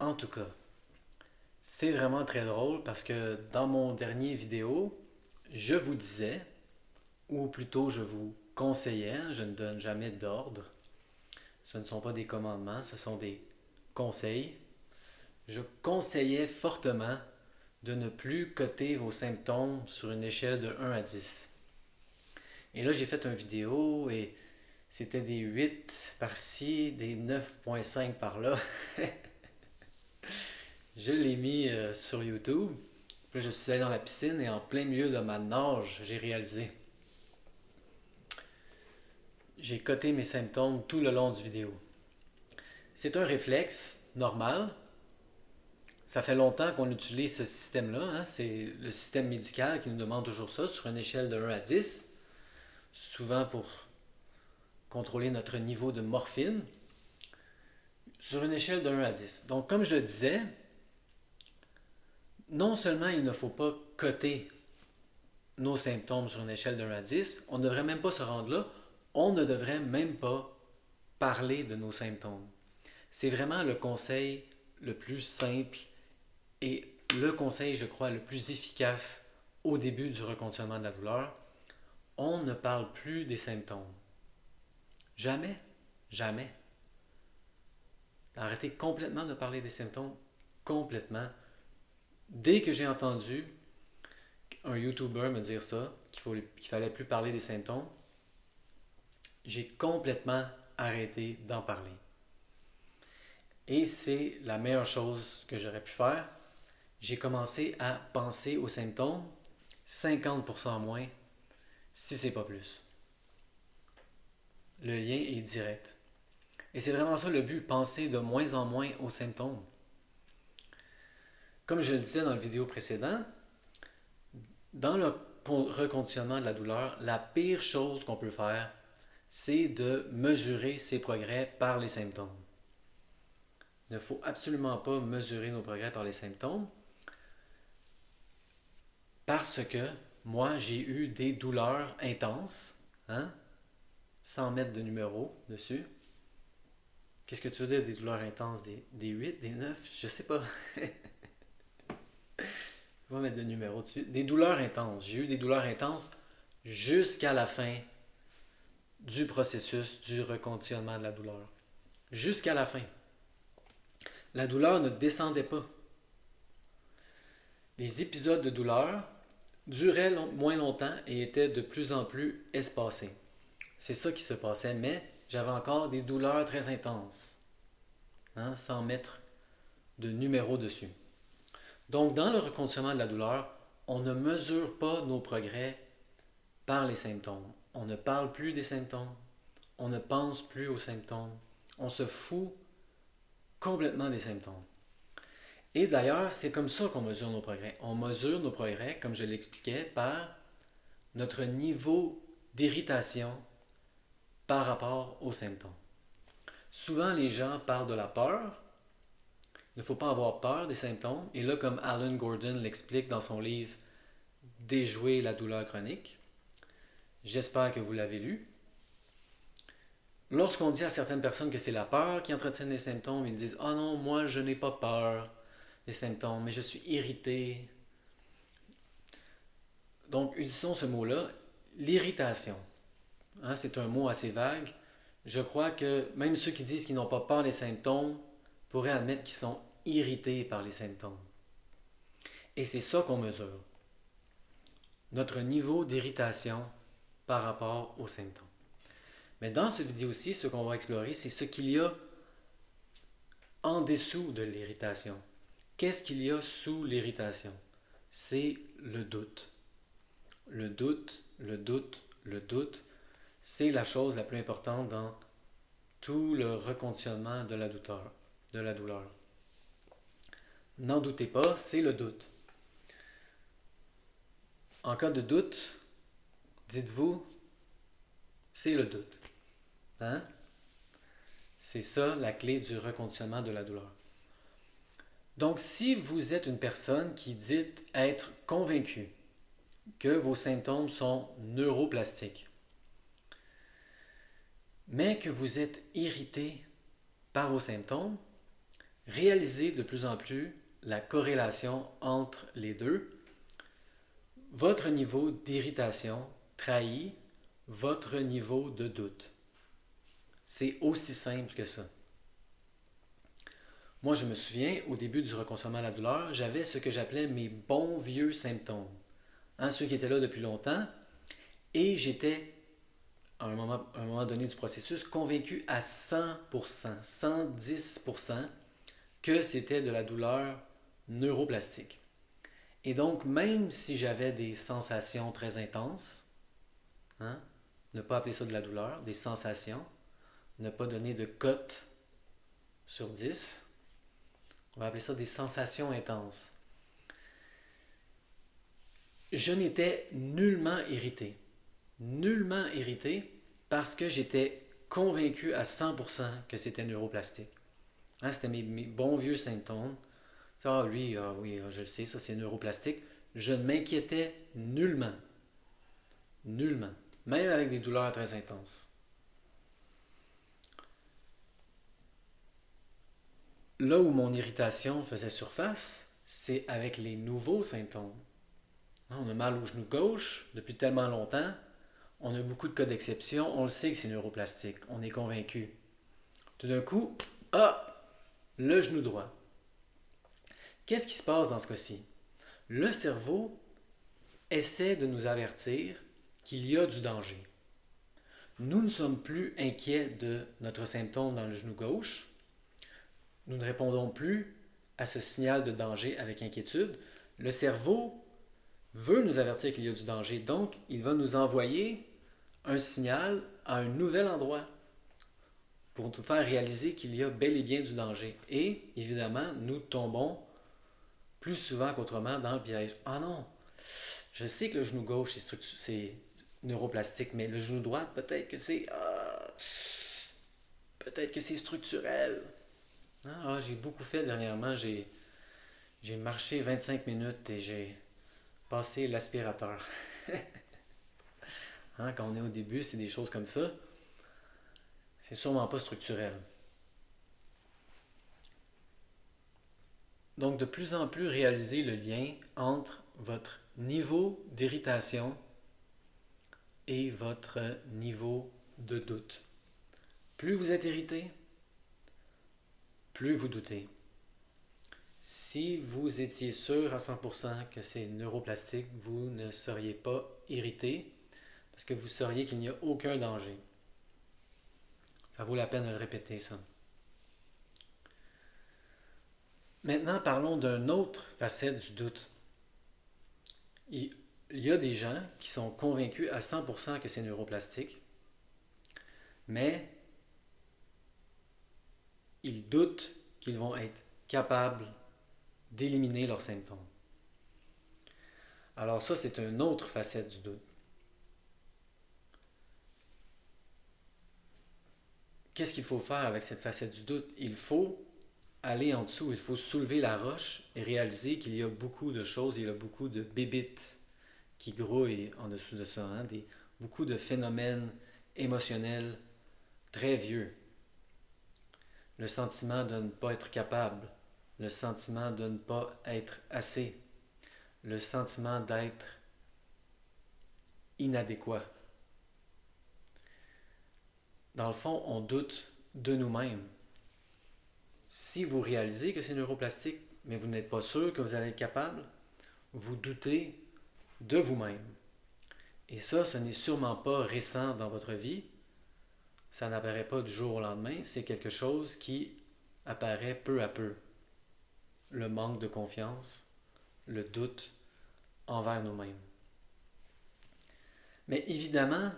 En tout cas, c'est vraiment très drôle parce que dans mon dernier vidéo, je vous disais, ou plutôt je vous conseillais, je ne donne jamais d'ordre, ce ne sont pas des commandements, ce sont des conseils. Je conseillais fortement de ne plus coter vos symptômes sur une échelle de 1 à 10. Et là, j'ai fait une vidéo et c'était des 8 par-ci, des 9,5 par-là. Je l'ai mis sur YouTube. Puis je suis allé dans la piscine et en plein milieu de ma nage, j'ai réalisé. J'ai coté mes symptômes tout le long du vidéo. C'est un réflexe normal. Ça fait longtemps qu'on utilise ce système-là. Hein. C'est le système médical qui nous demande toujours ça sur une échelle de 1 à 10. Souvent pour contrôler notre niveau de morphine. Sur une échelle de 1 à 10. Donc comme je le disais, non seulement il ne faut pas coter nos symptômes sur une échelle de 1 à 10, on ne devrait même pas se rendre là, on ne devrait même pas parler de nos symptômes. C'est vraiment le conseil le plus simple et le conseil, je crois, le plus efficace au début du reconditionnement de la douleur. On ne parle plus des symptômes. Jamais, jamais. Arrêtez complètement de parler des symptômes, complètement. Dès que j'ai entendu un YouTuber me dire ça, qu'il fallait plus parler des symptômes, j'ai complètement arrêté d'en parler. Et c'est la meilleure chose que j'aurais pu faire. J'ai commencé à penser aux symptômes 50% moins, si c'est pas plus. Le lien est direct. Et c'est vraiment ça le but, penser de moins en moins aux symptômes. Comme je le disais dans la vidéo précédente, dans le reconditionnement de la douleur, la pire chose qu'on peut faire, c'est de mesurer ses progrès par les symptômes. Il ne faut absolument pas mesurer nos progrès par les symptômes parce que moi, j'ai eu des douleurs intenses, hein, sans mettre de numéro dessus. Qu'est-ce que tu veux dire des douleurs intenses? Des 8, des 9? Je sais pas. Je vais mettre de numéro dessus. Des douleurs intenses. J'ai eu des douleurs intenses jusqu'à la fin du processus du reconditionnement de la douleur. Jusqu'à la fin. La douleur ne descendait pas. Les épisodes de douleur duraient moins longtemps et étaient de plus en plus espacés. C'est ça qui se passait, mais j'avais encore des douleurs très intenses, hein, sans mettre de numéro dessus. Donc, dans le reconditionnement de la douleur, on ne mesure pas nos progrès par les symptômes. On ne parle plus des symptômes. On ne pense plus aux symptômes. On se fout complètement des symptômes. Et d'ailleurs, c'est comme ça qu'on mesure nos progrès. On mesure nos progrès, comme je l'expliquais, par notre niveau d'irritation par rapport aux symptômes. Souvent, les gens parlent de la peur. Il ne faut pas avoir peur des symptômes. Et là, comme Alan Gordon l'explique dans son livre Déjouer la douleur chronique, j'espère que vous l'avez lu. Lorsqu'on dit à certaines personnes que c'est la peur qui entretiennent les symptômes, ils disent « Ah non, moi je n'ai pas peur des symptômes, mais je suis irrité. » Donc, utilisons ce mot-là, l'irritation. Hein, c'est un mot assez vague. Je crois que même ceux qui disent qu'ils n'ont pas peur des symptômes pourraient admettre qu'ils sont irrités par les symptômes. Et c'est ça qu'on mesure. Notre niveau d'irritation par rapport aux symptômes. Mais dans cette vidéo-ci, ce qu'on va explorer, c'est ce qu'il y a en dessous de l'irritation. Qu'est-ce qu'il y a sous l'irritation? C'est le doute. Le doute, le doute, le doute, c'est la chose la plus importante dans tout le reconditionnement de la douleur. N'en doutez pas, c'est le doute. En cas de doute, dites-vous, c'est le doute. Hein? C'est ça la clé du reconditionnement de la douleur. Donc, si vous êtes une personne qui dit être convaincue que vos symptômes sont neuroplastiques, mais que vous êtes irrité par vos symptômes, Réalisez de plus en plus la corrélation entre les deux. Votre niveau d'irritation trahit votre niveau de doute. C'est aussi simple que ça. Moi, je me souviens, au début du reconstruction à la douleur, j'avais ce que j'appelais mes bons vieux symptômes. Ceux qui étaient là depuis longtemps. Et j'étais, à un moment donné du processus, convaincu à 100%, 110% que c'était de la douleur neuroplastique. Et donc, même si j'avais des sensations très intenses, hein, ne pas appeler ça de la douleur, des sensations, ne pas donner de cote sur 10, on va appeler ça des sensations intenses. Je n'étais nullement irrité, parce que j'étais convaincu à 100% que c'était neuroplastique. C'était mes bons vieux symptômes. Oui, je le sais, ça c'est neuroplastique. Je ne m'inquiétais nullement. Nullement. Même avec des douleurs très intenses. Là où mon irritation faisait surface, c'est avec les nouveaux symptômes. On a mal au genou gauche depuis tellement longtemps. On a beaucoup de cas d'exception. On le sait que c'est neuroplastique. On est convaincu. Tout d'un coup, le genou droit. Qu'est-ce qui se passe dans ce cas-ci? Le cerveau essaie de nous avertir qu'il y a du danger. Nous ne sommes plus inquiets de notre symptôme dans le genou gauche. Nous ne répondons plus à ce signal de danger avec inquiétude. Le cerveau veut nous avertir qu'il y a du danger, donc il va nous envoyer un signal à un nouvel endroit pour nous faire réaliser qu'il y a bel et bien du danger. Et évidemment, nous tombons plus souvent qu'autrement dans le piège. Ah non, je sais que le genou gauche c'est neuroplastique, mais le genou droit, peut-être que c'est structurel. J'ai beaucoup fait dernièrement. J'ai marché 25 minutes et j'ai passé l'aspirateur. Quand on est au début, c'est des choses comme ça. C'est sûrement pas structurel. Donc, de plus en plus réaliser le lien entre votre niveau d'irritation et votre niveau de doute. Plus vous êtes irrité, plus vous doutez. Si vous étiez sûr à 100% que c'est neuroplastique, vous ne seriez pas irrité parce que vous sauriez qu'il n'y a aucun danger. Ça vaut la peine de le répéter, ça. Maintenant, parlons d'une autre facette du doute. Il y a des gens qui sont convaincus à 100% que c'est neuroplastique, mais ils doutent qu'ils vont être capables d'éliminer leurs symptômes. Alors ça, c'est une autre facette du doute. Qu'est-ce qu'il faut faire avec cette facette du doute? Il faut aller en dessous, il faut soulever la roche et réaliser qu'il y a beaucoup de choses, il y a beaucoup de bébites qui grouillent en dessous de ça, beaucoup de phénomènes émotionnels très vieux. Le sentiment de ne pas être capable, le sentiment de ne pas être assez, le sentiment d'être inadéquat. Dans le fond, on doute de nous-mêmes. Si vous réalisez que c'est neuroplastique, mais vous n'êtes pas sûr que vous allez être capable, vous doutez de vous-même. Et ça, ce n'est sûrement pas récent dans votre vie. Ça n'apparaît pas du jour au lendemain. C'est quelque chose qui apparaît peu à peu. Le manque de confiance, le doute envers nous-mêmes. Mais évidemment,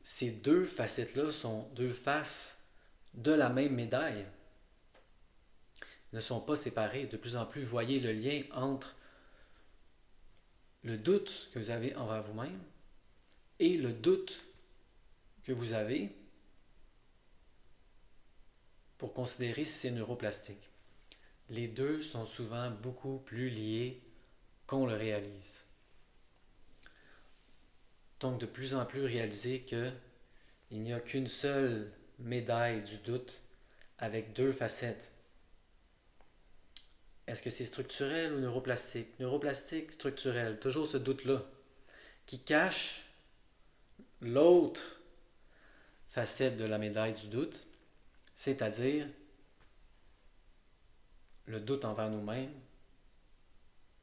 ces deux facettes-là sont deux faces de la même médaille. Ne sont pas séparées. De plus en plus, voyez le lien entre le doute que vous avez envers vous-même et le doute que vous avez pour considérer si c'est neuroplastique. Les deux sont souvent beaucoup plus liés qu'on le réalise. Donc de plus en plus réaliser qu'il n'y a qu'une seule médaille du doute avec deux facettes. Est-ce que c'est structurel ou neuroplastique? Neuroplastique, structurel, toujours ce doute-là qui cache l'autre facette de la médaille du doute, c'est-à-dire le doute envers nous-mêmes,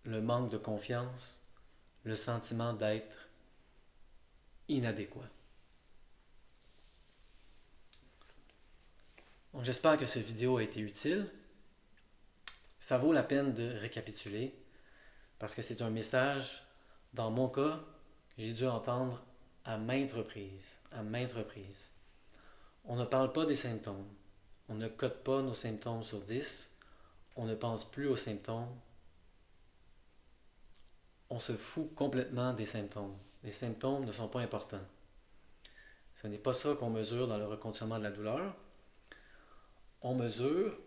le manque de confiance, le sentiment d'être inadéquat. Donc, j'espère que cette vidéo a été utile. Ça vaut la peine de récapituler parce que c'est un message, dans mon cas, que j'ai dû entendre à maintes reprises, à maintes reprises. On ne parle pas des symptômes. On ne code pas nos symptômes sur 10. On ne pense plus aux symptômes. On se fout complètement des symptômes. Les symptômes ne sont pas importants. Ce n'est pas ça qu'on mesure dans le reconditionnement de la douleur. On mesure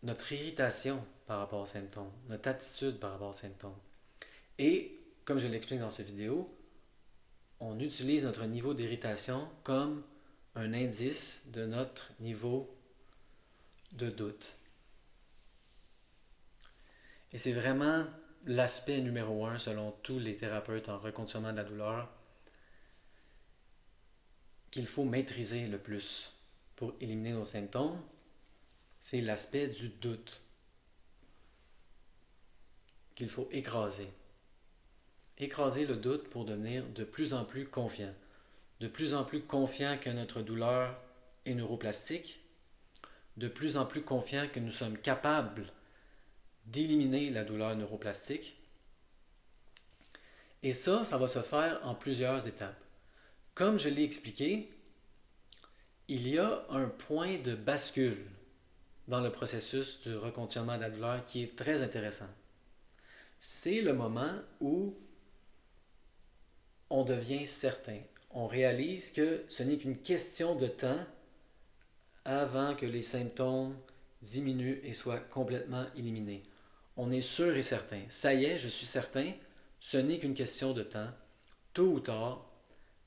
notre irritation par rapport aux symptômes, notre attitude par rapport aux symptômes. Et, comme je l'explique dans cette vidéo, on utilise notre niveau d'irritation comme un indice de notre niveau de doute. Et c'est vraiment l'aspect numéro 1 selon tous les thérapeutes en reconditionnement de la douleur qu'il faut maîtriser le plus pour éliminer nos symptômes, c'est l'aspect du doute qu'il faut écraser. Écraser le doute pour devenir de plus en plus confiant. De plus en plus confiant que notre douleur est neuroplastique, de plus en plus confiant que nous sommes capables d'éliminer la douleur neuroplastique. Et ça va se faire en plusieurs étapes. Comme je l'ai expliqué, il y a un point de bascule dans le processus du reconditionnement de la douleur qui est très intéressant. C'est le moment où on devient certain. On réalise que ce n'est qu'une question de temps avant que les symptômes diminuent et soient complètement éliminés. On est sûr et certain. Ça y est, je suis certain, ce n'est qu'une question de temps. Tôt ou tard,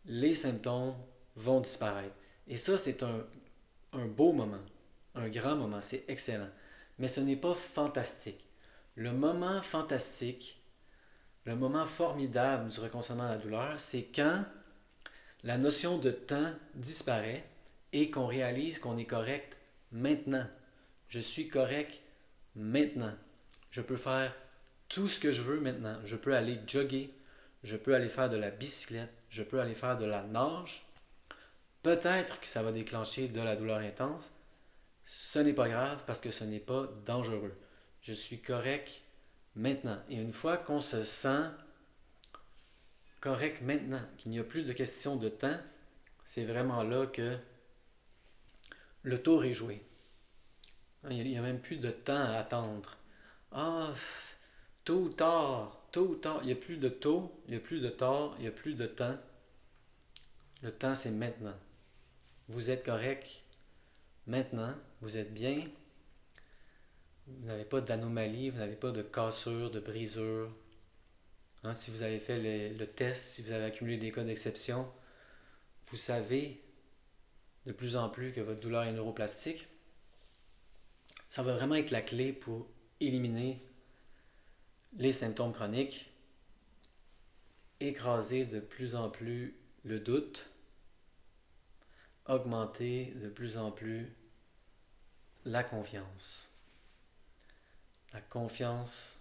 les symptômes vont disparaître. Et ça, c'est un beau moment, un grand moment, c'est excellent. Mais ce n'est pas fantastique. Le moment fantastique, le moment formidable du reconditionnement de la douleur, c'est quand la notion de temps disparaît et qu'on réalise qu'on est correct maintenant. Je suis correct maintenant. Je peux faire tout ce que je veux maintenant. Je peux aller jogger, je peux aller faire de la bicyclette, je peux aller faire de la nage. Peut-être que ça va déclencher de la douleur intense. Ce n'est pas grave parce que ce n'est pas dangereux. Je suis correct maintenant. Et une fois qu'on se sent correct maintenant, qu'il n'y a plus de question de temps, c'est vraiment là que le tour est joué. Il n'y a même plus de temps à attendre. Ah, tôt ou tard, il n'y a plus de tôt, il n'y a plus de tard, il n'y a plus de temps. Le temps, c'est maintenant. Vous êtes correct maintenant, vous êtes bien, vous n'avez pas d'anomalie, vous n'avez pas de cassure, de brisure. Si vous avez fait le test, si vous avez accumulé des cas d'exception, vous savez de plus en plus que votre douleur est neuroplastique. Ça va vraiment être la clé pour éliminer les symptômes chroniques, écraser de plus en plus le doute, augmenter de plus en plus la confiance. La confiance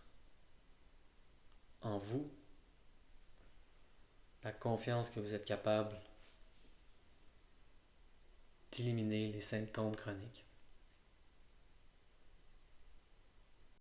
en vous, la confiance que vous êtes capable d'éliminer les symptômes chroniques.